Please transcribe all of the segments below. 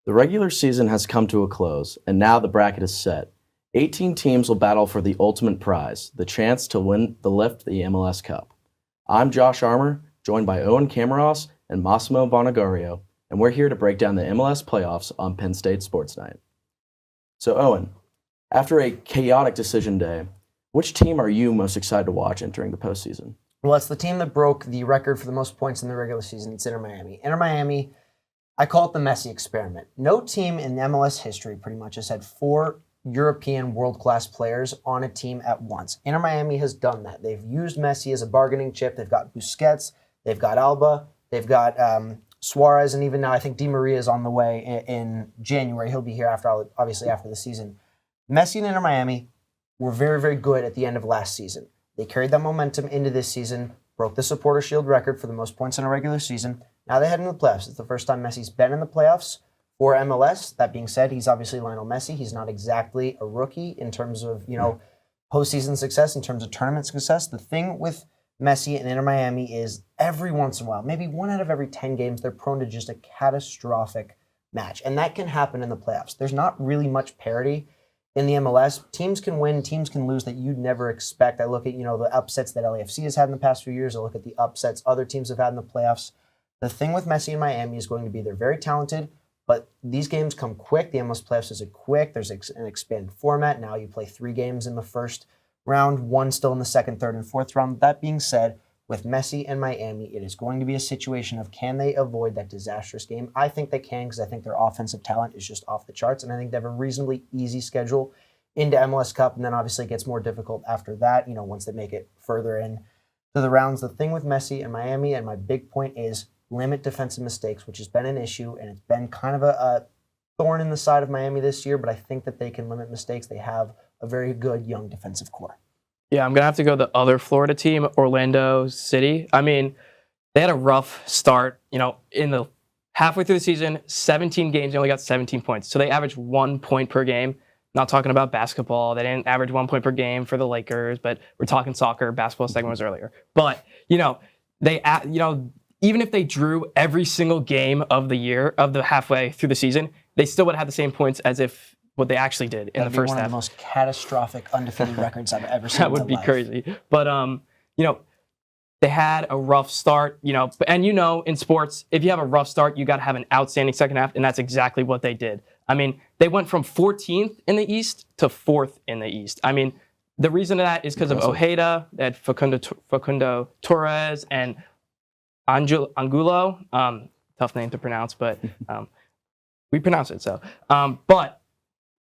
The regular season has come to a close, and now the bracket is set. 18 teams will battle for the ultimate prize, the chance to win the MLS Cup. I'm Josh Armour, joined by Owen Cameros and Massimo Buonagurio, and we're here to break down the MLS playoffs on Penn State Sports Night. So Owen, after a chaotic decision day, which team are you most excited to watch entering the postseason? Well, it's the team that broke the record for the most points in the regular season. It's Inter Miami. Inter Miami, I call it the Messi experiment. No team in MLS history pretty much has had 4 European world-class players on a team at once. Inter Miami has done that. They've used Messi as a bargaining chip. They've got Busquets, they've got Alba, they've got Suarez, and even now I think Di Maria is on the way in January. He'll be here obviously after the season. Messi and Inter Miami were very, very good at the end of last season. They carried that momentum into this season, broke the Supporter Shield record for the most points in a regular season. Now they head into the playoffs. It's the first time Messi's been in the playoffs for MLS. That being said, he's obviously Lionel Messi. He's not exactly a rookie in terms of, postseason success, in terms of tournament success. The thing with Messi and Inter Miami is every once in a while, maybe 1 out of every 10 games, they're prone to just a catastrophic match. And that can happen in the playoffs. There's not really much parity in the MLS. Teams can win, teams can lose that you'd never expect. I look at, the upsets that LAFC has had in the past few years. I look at the upsets other teams have had in the playoffs. The thing with Messi and Miami is going to be they're very talented, but these games come quick. The MLS playoffs is quick. There's an expanded format. Now you play 3 games in the first round, 1 still in the second, third, and fourth round. That being said, with Messi and Miami, it is going to be a situation of can they avoid that disastrous game? I think they can because I think their offensive talent is just off the charts, and I think they have a reasonably easy schedule into MLS Cup, and then obviously it gets more difficult after that, once they make it further in to the rounds. The thing with Messi and Miami, and my big point is limit defensive mistakes, which has been an issue, and it's been kind of a thorn in the side of Miami this year, but I think that they can limit mistakes. They have a very good young defensive core. Yeah, I'm going to have to go the other Florida team, Orlando City. I mean, they had a rough start, in the halfway through the season, 17 games, they only got 17 points. So they averaged 1 point per game. Not talking about basketball. They didn't average 1 point per game for the Lakers, but we're talking soccer. Basketball segment was earlier. But, they, even if they drew every single game of the year, of the halfway through the season, they still would have the same points as if what they actually did in the first half. One of the most catastrophic undefeated records I've ever seen. That would be crazy. But they had a rough start, and in sports, if you have a rough start, you got to have an outstanding second half, and that's exactly what they did. I mean, they went from 14th in the East to 4th in the East. I mean, the reason of that is because of Ojeda, they had Facundo Torres, and Angulo. Tough name to pronounce, but we pronounce it so. But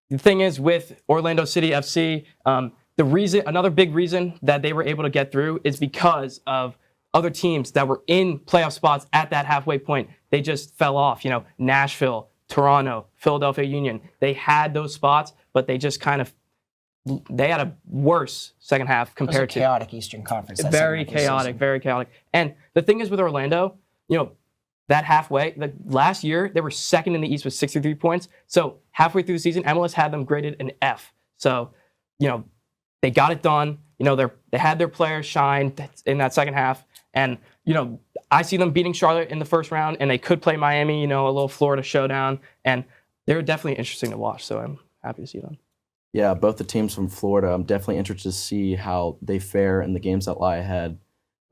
the thing is, with Orlando City FC, another big reason that they were able to get through is because of other teams that were in playoff spots at that halfway point. They just fell off. Nashville, Toronto, Philadelphia Union. They had those spots, but they just they had a worse second half compared to chaotic Eastern Conference. Very chaotic. And the thing is with Orlando, that halfway, last year, they were second in the East with 63 points. So halfway through the season, MLS had them graded an F. So, they got it done. They had their players shine in that second half. And, I see them beating Charlotte in the first round, and they could play Miami, a little Florida showdown. And they're definitely interesting to watch. So I'm happy to see them. Yeah, both the teams from Florida, I'm definitely interested to see how they fare in the games that lie ahead.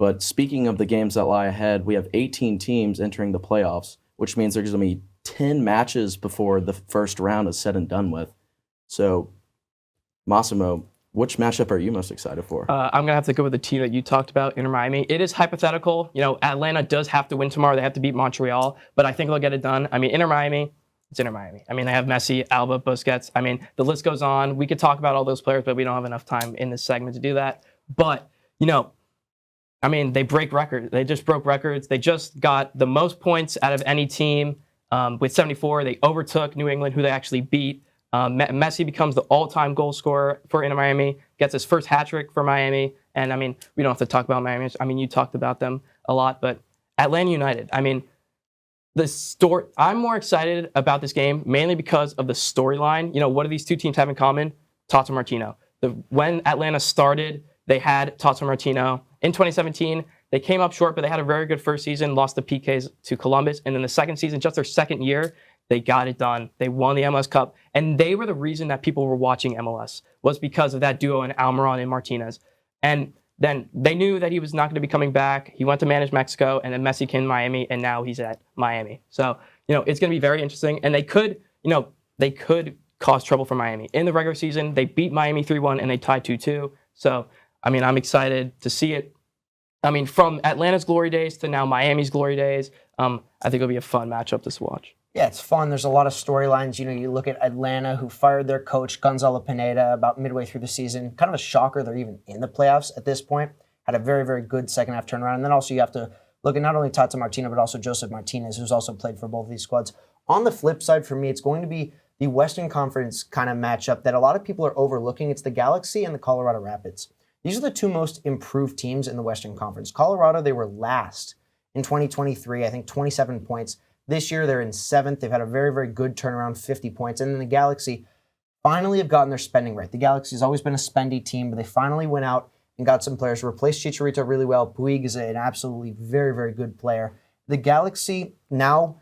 But speaking of the games that lie ahead, we have 18 teams entering the playoffs, which means there's going to be 10 matches before the first round is said and done with. So, Massimo, which matchup are you most excited for? I'm going to have to go with the team that you talked about, Inter Miami. It is hypothetical. Atlanta does have to win tomorrow. They have to beat Montreal, but I think they'll get it done. I mean, Inter Miami, it's Inter Miami. I mean, they have Messi, Alba, Busquets. I mean, the list goes on. We could talk about all those players, but we don't have enough time in this segment to do that. But, they break records. They just broke records. They just got the most points out of any team with 74. They overtook New England, who they actually beat. Messi becomes the all-time goal scorer for Inter Miami, gets his first hat trick for Miami. And, we don't have to talk about Miami. You talked about them a lot. But Atlanta United, I'm more excited about this game mainly because of the storyline. What do these two teams have in common? Tata Martino. When Atlanta started, they had Tata Martino. In 2017, they came up short, but they had a very good first season, lost the PKs to Columbus. And then the second season, just their second year, They got it done. They won the MLS Cup, and they were the reason that people were watching MLS was because of that duo in Almiron and Martinez. And then they knew that he was not going to be coming back. He went to manage Mexico, and then Messi came to Miami, and now he's at Miami. So, it's going to be very interesting. And they could cause trouble for Miami. In the regular season, they beat Miami 3-1, and they tied 2-2. So, I'm excited to see it. From Atlanta's glory days to now Miami's glory days, I think it'll be a fun matchup to watch. Yeah, it's fun. There's a lot of storylines. You look at Atlanta, who fired their coach, Gonzalo Pineda, about midway through the season. Kind of a shocker they're even in the playoffs at this point. Had a very, very good second half turnaround. And then also you have to look at not only Tata Martino, but also Joseph Martinez, who's also played for both of these squads. On the flip side, for me, it's going to be the Western Conference kind of matchup that a lot of people are overlooking. It's the Galaxy and the Colorado Rapids. These are the two most improved teams in the Western Conference. Colorado, they were last in 2023, I think 27 points. This year, they're in 7th. They've had a very, very good turnaround, 50 points. And then the Galaxy finally have gotten their spending right. The Galaxy has always been a spendy team, but they finally went out and got some players. Replaced Chicharito really well. Puig is an absolutely very, very good player. The Galaxy now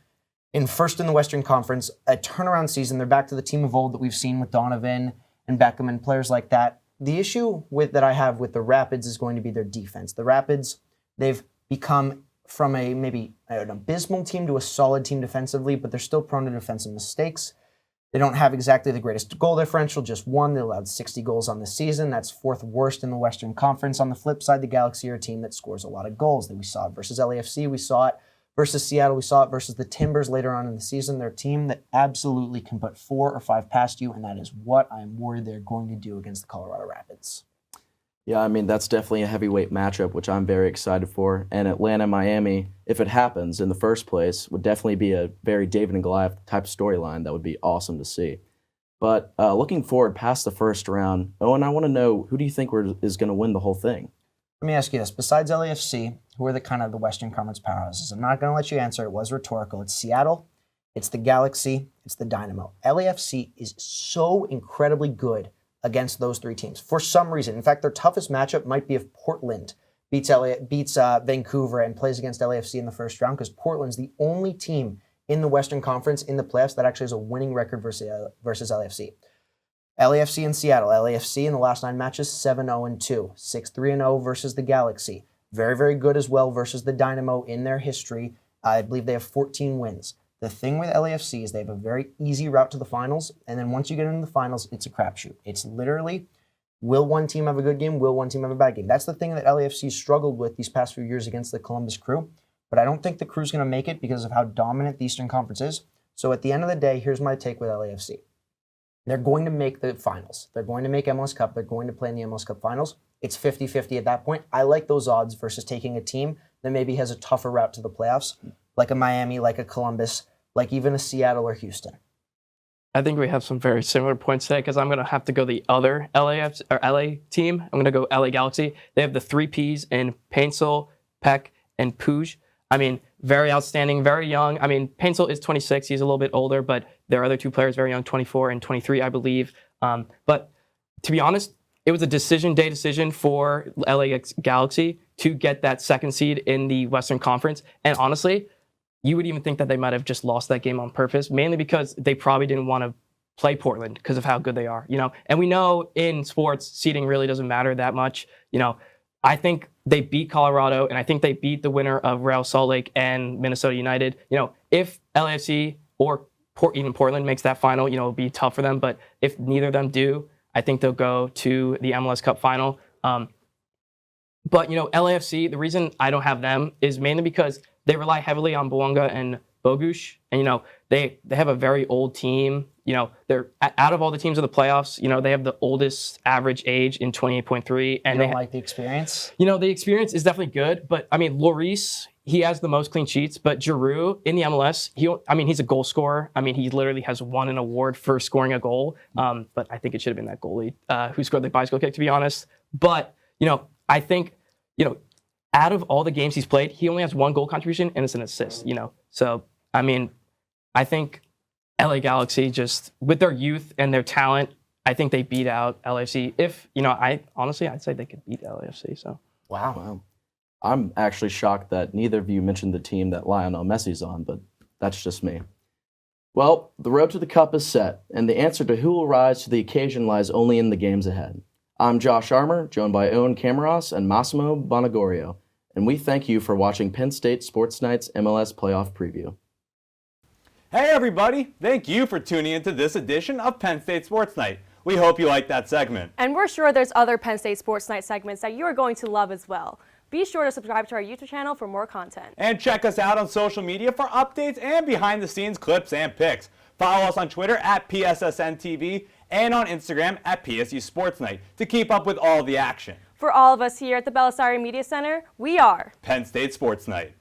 in first in the Western Conference, a turnaround season. They're back to the team of old that we've seen with Donovan and Beckham and players like that. The issue that I have with the Rapids is going to be their defense. The Rapids, they've become from a maybe an abysmal team to a solid team defensively, but they're still prone to defensive mistakes. They don't have exactly the greatest goal differential, just one. They allowed 60 goals on the season. That's 4th worst in the Western Conference. On the flip side, the Galaxy are a team that scores a lot of goals. We saw it versus LAFC. We saw it versus Seattle. We saw it versus the Timbers later on in the season. They're a team that absolutely can put 4 or 5 past you, and that is what I'm worried they're going to do against the Colorado Rapids. Yeah, that's definitely a heavyweight matchup, which I'm very excited for. And Atlanta-Miami, if it happens in the first place, would definitely be a very David and Goliath type storyline that would be awesome to see. But looking forward past the first round, Owen, I want to know, who do you think is going to win the whole thing? Let me ask you this. Besides LAFC, who are the Western Conference powerhouses? I'm not going to let you answer. It was rhetorical. It's Seattle, it's the Galaxy, it's the Dynamo. LAFC is so incredibly good against those 3 teams for some reason. In fact, their toughest matchup might be if Portland beats Vancouver and plays against LAFC in the first round, because Portland's the only team in the Western Conference in the playoffs that actually has a winning record versus LAFC. LAFC and Seattle. LAFC in the last 9 matches, 7-0-2. 6-3-0 versus the Galaxy. Very, very good as well versus the Dynamo in their history. I believe they have 14 wins. The thing with LAFC is they have a very easy route to the finals, and then once you get into the finals, it's a crapshoot. It's literally, will one team have a good game? Will one team have a bad game? That's the thing that LAFC struggled with these past few years against the Columbus Crew, but I don't think the Crew's going to make it because of how dominant the Eastern Conference is. So at the end of the day, here's my take with LAFC. They're going to make the finals. They're going to make MLS Cup. They're going to play in the MLS Cup finals. It's 50-50 at that point. I like those odds versus taking a team that maybe has a tougher route to the playoffs, like a Miami, like a Columbus, like even a Seattle or Houston. I think we have some very similar points today because I'm going to have to go the other LA team. I'm going to go LA Galaxy. They have the 3 Ps in Paintsel, Peck, and Puig. Very outstanding, very young. Paintsel is 26. He's a little bit older, but their other 2 players very young, 24 and 23, I believe. But to be honest, it was a decision for LA Galaxy to get that 2nd seed in the Western Conference. And honestly, you would even think that they might have just lost that game on purpose, mainly because they probably didn't want to play Portland because of how good they are, And we know in sports, seeding really doesn't matter that much. I think they beat Colorado, and I think they beat the winner of Real Salt Lake and Minnesota United. If LAFC or even Portland makes that final, it'll be tough for them. But if neither of them do, I think they'll go to the MLS Cup final. But LAFC, the reason I don't have them is mainly because they rely heavily on Bouanga and Bogusz, and they have a very old team. They're out of all the teams in the playoffs. They have the oldest average age in 28.3, and you don't like the experience. The experience is definitely good, but Lloris, he has the most clean sheets. But Giroud in the MLS, he's a goal scorer. He literally has won an award for scoring a goal. But I think it should have been that goalie who scored the bicycle kick, to be honest. But I think out of all the games he's played, he only has 1 goal contribution, and it's an assist, So, I think LA Galaxy, just with their youth and their talent, I think they beat out LAFC. I'd say they could beat LAFC, so. Wow. I'm actually shocked that neither of you mentioned the team that Lionel Messi's on, but that's just me. Well, the road to the Cup is set, and the answer to who will rise to the occasion lies only in the games ahead. I'm Josh Armour, joined by Owen Cameros and Massimo Buonagurio, and we thank you for watching Penn State Sports Night's MLS Playoff Preview. Hey everybody, thank you for tuning into this edition of Penn State Sports Night. We hope you liked that segment. And we're sure there's other Penn State Sports Night segments that you are going to love as well. Be sure to subscribe to our YouTube channel for more content. And check us out on social media for updates and behind the scenes clips and pics. Follow us on Twitter at PSSN TV and on Instagram at PSU Sports Night to keep up with all the action. For all of us here at the Belisari Media Center, we are Penn State Sports Night.